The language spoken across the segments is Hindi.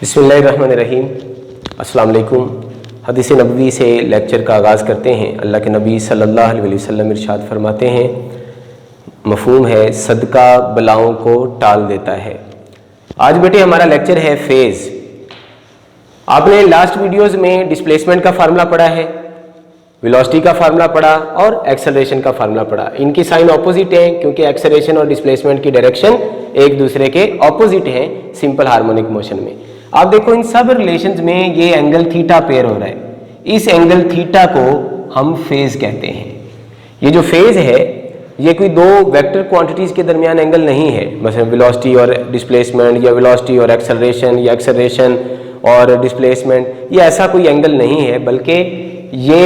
बिस्मिल्लाहिर्रहमानिर्रहीम। अस्सलाम वालेकुम। हदीस नबवी से लेक्चर का आगाज़ करते हैं। अल्लाह के नबी सल्लल्लाहु अलैहि वसल्लम इरशाद फरमाते हैं, मफ़हूम है सदका बलाओं को टाल देता है। आज बेटे हमारा लेक्चर है फेज़। आपने लास्ट वीडियोज़ में डिस्प्लेसमेंट का फार्मूला पढ़ा है, वेलोसिटी का फार्मूला पढ़ा और एक्सेलरेशन का फार्मूला पढ़ा। इनकी साइन ऑपोजिट है क्योंकि एक्सेलरेशन और डिस्प्लेसमेंट की डायरेक्शन एक दूसरे के ऑपोजिट हैं सिंपल हार्मोनिक मोशन में। आप देखो इन सब रिलेशंस में ये एंगल थीटा पेयर हो रहा है। इस एंगल थीटा को हम फेज कहते हैं। ये जो फेज है ये कोई दो वेक्टर क्वांटिटीज के दरमियान एंगल नहीं है, मतलब वेलोसिटी और डिस्प्लेसमेंट या वेलोसिटी और एक्सेलरेशन या एक्सेलरेशन और डिस्प्लेसमेंट, ये ऐसा कोई एंगल नहीं है, बल्कि ये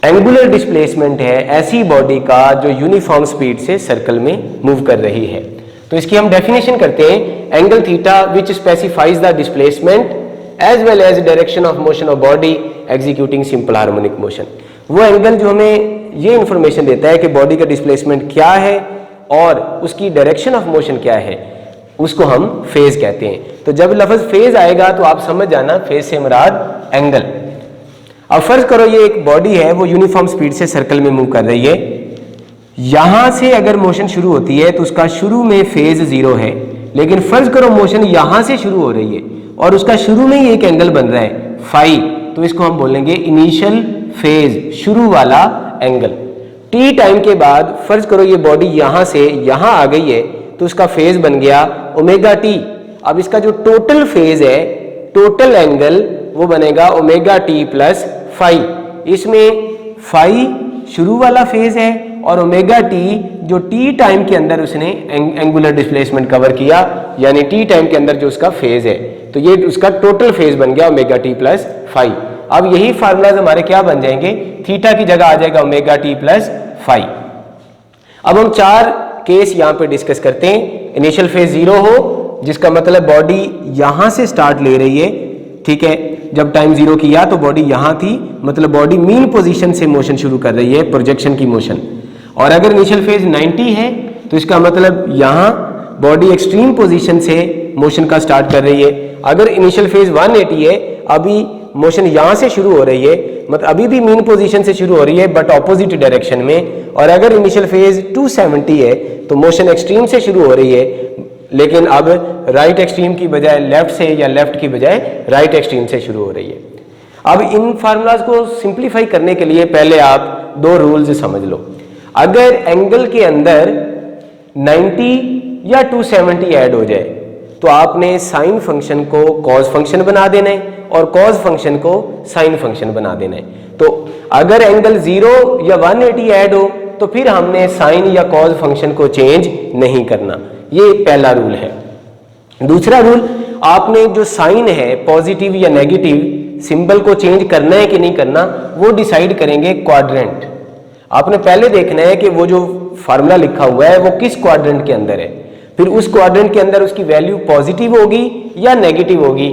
एंगुलर डिस्प्लेसमेंट है ऐसी बॉडी का जो यूनिफॉर्म स्पीड से सर्कल में मूव कर रही है। तो इसकी हम डेफिनेशन करते हैं, angle theta which specifies the displacement as well as direction of motion of body executing simple harmonic motion. वो एंगल जो हमें ये इंफॉर्मेशन देता है कि बॉडी का डिस्प्लेसमेंट क्या है और उसकी डायरेक्शन ऑफ मोशन क्या है, उसको हम फेज कहते हैं। तो जब लफ्ज फेज आएगा तो आप समझ जाना फेज से मुराद एंगल। अब फर्ज करो ये एक बॉडी है, वो यूनिफॉर्म स्पीड से सर्कल में मूव कर रही है। यहां से अगर मोशन शुरू होती है तो उसका शुरू में फेज 0 है, लेकिन फर्ज करो मोशन यहां से शुरू हो रही है और उसका शुरू में ही एक एंगल बन रहा है फाई, तो इसको हम बोलेंगे इनिशियल फेज, शुरू वाला एंगल। टी टाइम के बाद फर्ज करो ये बॉडी यहां से यहां आ गई है तो उसका फेज बन गया ओमेगा टी। अब इसका जो टोटल फेज है, टोटल एंगल, वो बनेगा ओमेगा टी प्लस फाई। इसमें फाई शुरू वाला फेज है और ओमेगा टी जो टी टाइम के अंदर उसने एंगुलर डिस्प्लेसमेंट कवर किया, यानी टी टाइम के अंदर जो उसका फेज है, तो ये उसका टोटल फेज बन गया ओमेगा टी प्लस फाई। अब यही फार्मूलाज हमारे क्या बन जाएंगे, थीटा की जगह आ जाएगा ओमेगा टी प्लस फाई। अब हम 4 केस यहाँ पे डिस्कस करते हैं। इनिशियल फेज 0 हो, जिसका मतलब बॉडी यहां से स्टार्ट ले रही है, ठीक है। जब टाइम 0 किया तो बॉडी यहां थी, मतलब बॉडी मीन पोजीशन से मोशन शुरू कर रही है, प्रोजेक्शन की मोशन। और अगर इनिशियल फेज 90 है तो इसका मतलब यहां बॉडी एक्सट्रीम पोजीशन से मोशन का स्टार्ट कर रही है। अगर इनिशियल फेज 180 है, अभी मोशन यहां से शुरू हो रही है, मतलब अभी भी मीन पोजीशन से शुरू हो रही है बट ऑपोजिट डायरेक्शन में। और अगर इनिशियल फेज 270 है तो मोशन एक्सट्रीम से शुरू हो रही है, लेकिन अब राइट एक्सट्रीम की बजाय लेफ्ट से या लेफ्ट की बजाय राइट एक्सट्रीम से शुरू हो रही है। अब इन फार्मूलाज को सिंप्लीफाई करने के लिए पहले आप 2 रूल्स समझ लो। अगर एंगल के अंदर 90 या 270 ऐड हो जाए तो आपने साइन फंक्शन को कॉज फंक्शन बना देना है और कॉज फंक्शन को साइन फंक्शन बना देना है। तो अगर एंगल 0 या 180 ऐड हो तो फिर हमने साइन या कॉज फंक्शन को चेंज नहीं करना। ये पहला रूल है। दूसरा रूल, आपने जो साइन है पॉजिटिव या नेगेटिव सिंबल को चेंज करना है कि नहीं करना, वो डिसाइड करेंगे क्वाड्रेंट। आपने पहले देखना है कि वो जो फार्मूला लिखा हुआ है वो किस क्वाड्रेंट के अंदर है, फिर उस क्वाड्रेंट के अंदर उसकी वैल्यू पॉजिटिव होगी या नेगेटिव होगी।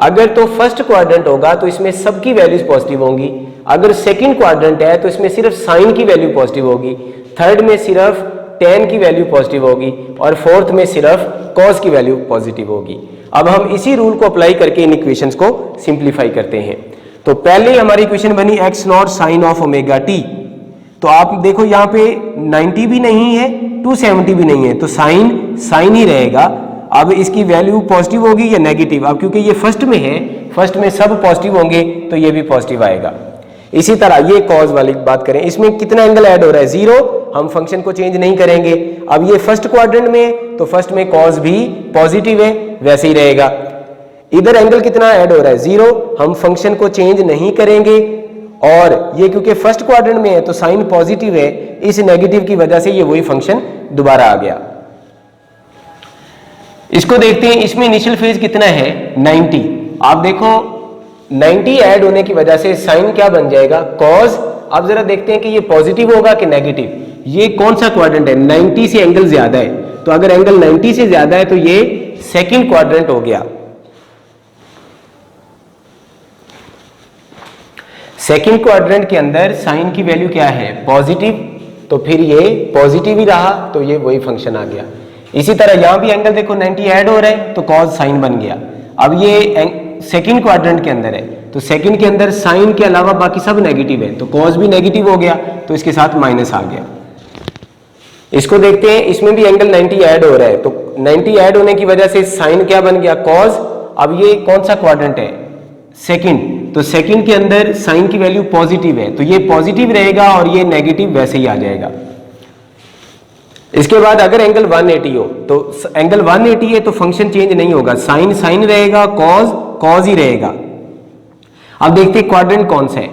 अगर तो फर्स्ट क्वाड्रेंट होगा तो इसमें सबकी वैल्यूज पॉजिटिव होंगी। अगर सेकंड क्वाड्रेंट है तो इसमें सिर्फ साइन की वैल्यू पॉजिटिव होगी, थर्ड में सिर्फ tan की वैल्यू पॉजिटिव होगी और फोर्थ में सिर्फ cos की वैल्यू पॉजिटिव होगी। अब हम इसी रूल को अप्लाई करके इन इक्वेशंस को सिंप्लीफाई करते हैं। तो पहले हमारी इक्वेशन बनी x naught sine of omega t. तो आप देखो यहाँ पे 90 भी नहीं है, 270 भी नहीं है, तो साइन ही रहेगा। अब इसकी वैल्यू पॉजिटिव होगी या नेगेटिव, अब क्योंकि ये फर्स्ट में है, फर्स्ट में सब पॉजिटिव होंगे तो ये भी पॉजिटिव आएगा। इसी तरह ये कॉज वाली बात करें, इसमें कितना एंगल ऐड हो रहा है, 0, हम फंक्शन को चेंज नहीं करेंगे। अब ये फर्स्ट क्वाड्रेंट में तो फर्स्ट में कॉज भी पॉजिटिव है, वैसे ही रहेगा। इधर एंगल कितना ऐड हो रहा है, 0, हम फंक्शन को चेंज नहीं करेंगे। और ये क्योंकि फर्स्ट क्वाड्रेंट में है तो साइन पॉजिटिव है, इस नेगेटिव की वजह से ये वही फंक्शन दोबारा आ गया। इसको देखते हैं, इसमें इनिशियल फेज कितना है, 90। आप देखो 90 ऐड होने की वजह से साइन क्या बन जाएगा, कॉज। अब जरा देखते हैं कि ये पॉजिटिव होगा कि नेगेटिव। ये कौन सा क्वाड्रेंट है, 90 से एंगल ज्यादा है, तो अगर एंगल 90 से ज्यादा है तो ये सेकंड क्वाड्रेंट हो गया। सेकंड क्वाड्रेंट के अंदर साइन की वैल्यू क्या है, पॉजिटिव, तो फिर ये पॉजिटिव ही रहा, तो ये वही फंक्शन आ गया। इसी तरह यहां भी एंगल देखो 90 ऐड हो रहा है तो कॉज साइन बन गया। अब ये सेकंड क्वाड्रेंट के अंदर है, तो सेकंड के अंदर साइन के अलावा बाकी सब नेगेटिव है, तो कॉस भी नेगेटिव हो गया, तो इसके साथ माइनस आ गया। इसको देखते हैं, इसमें भी एंगल 90 ऐड हो रहा है, तो 90 ऐड होने की वजह से साइन क्या बन गया, कॉस। अब ये कौन सा क्वाड्रेंट है, सेकंड, तो सेकंड के अंदर साइन की वैल्यू पॉजिटिव है, तो ये पॉजिटिव रहेगा और ये नेगेटिव वैसे ही आ जाएगा। इसके बाद अगर एंगल 180 हो, तो एंगल 180 है तो फंक्शन चेंज नहीं होगा, साइन साइन रहेगा, कॉस कॉस ही रहेगा। अब देखते हैं क्वाड्रेंट कौन सा है,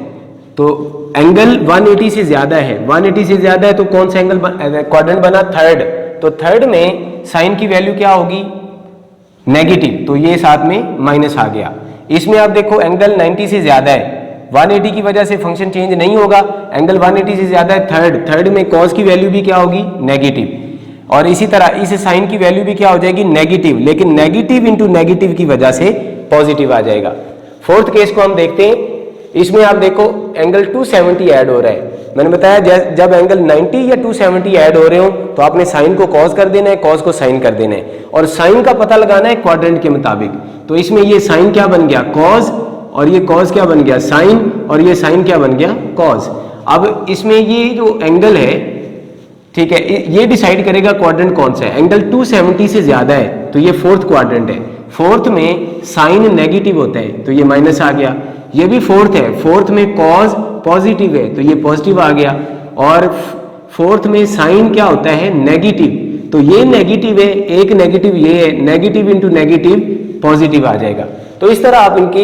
तो एंगल 180 से ज्यादा है, 180 से ज्यादा है तो कौन सा एंगल क्वाड्रेंट बना, थर्ड, तो थर्ड में साइन की वैल्यू क्या होगी, नेगेटिव, तो ये साथ में माइनस आ गया। इसमें आप देखो एंगल 90 से ज्यादा है, 180 की वजह से फंक्शन चेंज नहीं होगा, एंगल 180 से ज्यादा है, थर्ड, थर्ड में कॉस की वैल्यू भी क्या होगी, नेगेटिव, और इसी तरह इस साइन की वैल्यू भी क्या हो जाएगी, नेगेटिव, लेकिन नेगेटिव इंटू नेगेटिव की वजह से पॉजिटिव आ जाएगा। फोर्थ केस को हम देखते हैं, इसमें आप देखो एंगल 270 ऐड हो रहा है, मैंने बताया जब एंगल 90 या 270 ऐड हो रहे हो तो आपने साइन को कॉस कर देना है, कॉस को साइन कर देना है, और साइन का पता लगाना है क्वाड्रेंट के मुताबिक। तो इसमें ये साइन क्या बन गया, कॉस, और ये कॉस क्या बन गया, साइन, और ये साइन क्या बन गया, कॉस। अब इसमें ये जो एंगल है, ठीक है, ये डिसाइड करेगा क्वाड्रेंट कौन सा है। एंगल 270 से ज्यादा है तो ये फोर्थ क्वाड्रेंट है, फोर्थ में साइन नेगेटिव होता है तो ये माइनस आ गया, ये भी फोर्थ है, फोर्थ में कॉस पॉजिटिव है तो ये पॉजिटिव आ गया, और फोर्थ में साइन क्या होता है, नेगेटिव, तो ये नेगेटिव है, एक नेगेटिव ये है, नेगेटिव इंटू नेगेटिव पॉजिटिव आ जाएगा। तो इस तरह आप इनकी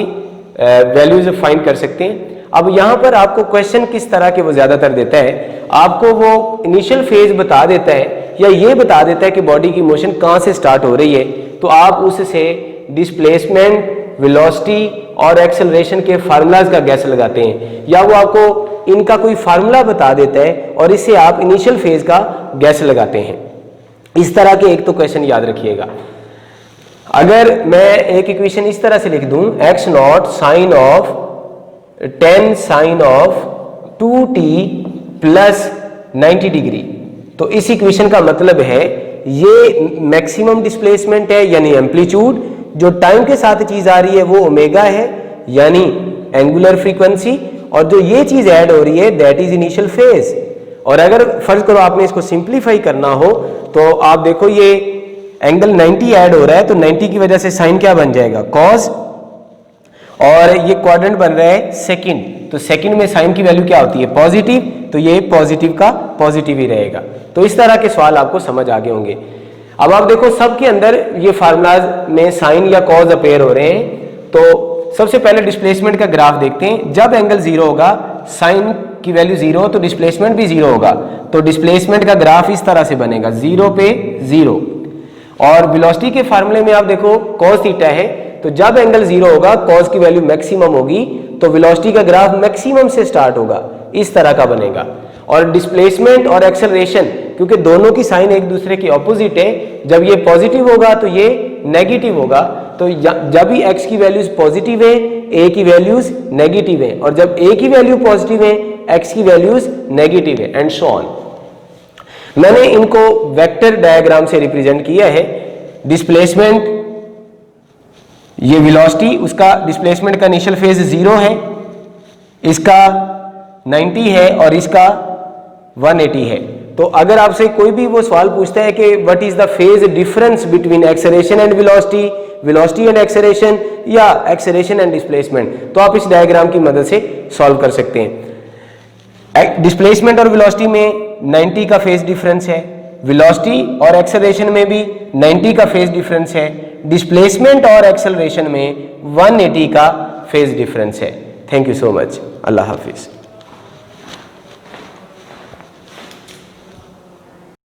वैल्यूज फाइंड कर सकते हैं। अब यहाँ पर आपको क्वेश्चन किस तरह के वो ज्यादातर देता है, आपको वो इनिशियल फेज बता देता है या ये बता देता है कि बॉडी की मोशन कहाँ से स्टार्ट हो रही है, तो आप उससे डिस्प्लेसमेंट, वेलोसिटी और एक्सेलरेशन के फार्मूलाज का गैस लगाते हैं, या वो आपको इनका कोई फार्मूला बता देता है और इससे आप इनिशियल फेज का गैस लगाते हैं। इस तरह के एक तो क्वेश्चन याद रखिएगा। अगर मैं एक इक्वेशन इस तरह से लिख दूं, x naught sine of 10 sine of 2t plus 90 degree, तो इस इक्वेशन का मतलब है ये मैक्सिमम डिस्प्लेसमेंट है यानी एम्पलीट्यूड, जो टाइम के साथ चीज आ रही है वो ओमेगा है यानी एंगुलर फ्रीक्वेंसी, और जो ये चीज ऐड हो रही है दैट इज इनिशियल फेज। और अगर फर्ज करो आपने इसको सिंप्लीफाई करना हो तो आप देखो ये एंगल 90 ऐड हो रहा है, तो 90 की वजह से साइन क्या बन जाएगा, कॉस, और ये क्वाड्रेंट बन रहा है सेकंड, तो सेकंड में साइन की वैल्यू क्या होती है, पॉजिटिव, तो ये पॉजिटिव का पॉजिटिव ही रहेगा। तो इस तरह के सवाल आपको समझ आ गए होंगे। अब आप देखो सबके अंदर ये फार्मूलाज में साइन या कॉज अपेयर हो रहे हैं, तो सबसे पहले डिस्प्लेसमेंट का ग्राफ देखते हैं। जब एंगल 0 होगा, साइन की वैल्यू 0 तो डिस्प्लेसमेंट भी 0 होगा, तो डिस्प्लेसमेंट का ग्राफ इस तरह से बनेगा, 0 पे 0। और वेलोसिटी के फार्मूले में आप देखो cos थीटा है, तो जब एंगल 0 होगा cos की वैल्यू मैक्सिमम होगी, तो वेलोसिटी का ग्राफ मैक्सिमम से स्टार्ट होगा, इस तरह का बनेगा। और डिस्प्लेसमेंट और एक्सेलरेशन, क्योंकि दोनों की साइन एक दूसरे की ऑपोजिट है, जब ये पॉजिटिव होगा तो ये नेगेटिव होगा, तो जब भी x की वैल्यूज पॉजिटिव है, a की वैल्यूज नेगेटिव है, और जब a की वैल्यू पॉजिटिव है, x की वैल्यूज नेगेटिव है, एंड सो ऑन। मैंने इनको वेक्टर डायग्राम से रिप्रेजेंट किया है। डिस्प्लेसमेंट, ये वेलोसिटी, उसका डिस्प्लेसमेंट का इनिशियल फेज 0 है, इसका 90 है और इसका 180 है। तो अगर आपसे कोई भी वो सवाल पूछता है कि what is the phase difference between acceleration and velocity, velocity and acceleration, या एक्सेलरेशन एंड डिस्प्लेसमेंट, तो आप इस डायग्राम की मदद से सॉल्व कर सकते हैं। डिस्प्लेसमेंट और वेलोसिटी में 90 का फेज डिफरेंस है, वेलोसिटी और एक्सेलरेशन में भी 90 का फेज डिफरेंस है, डिस्प्लेसमेंट और एक्सेलरेशन में 180 का फेज डिफरेंस है। Thank you so much. Allah Hafiz.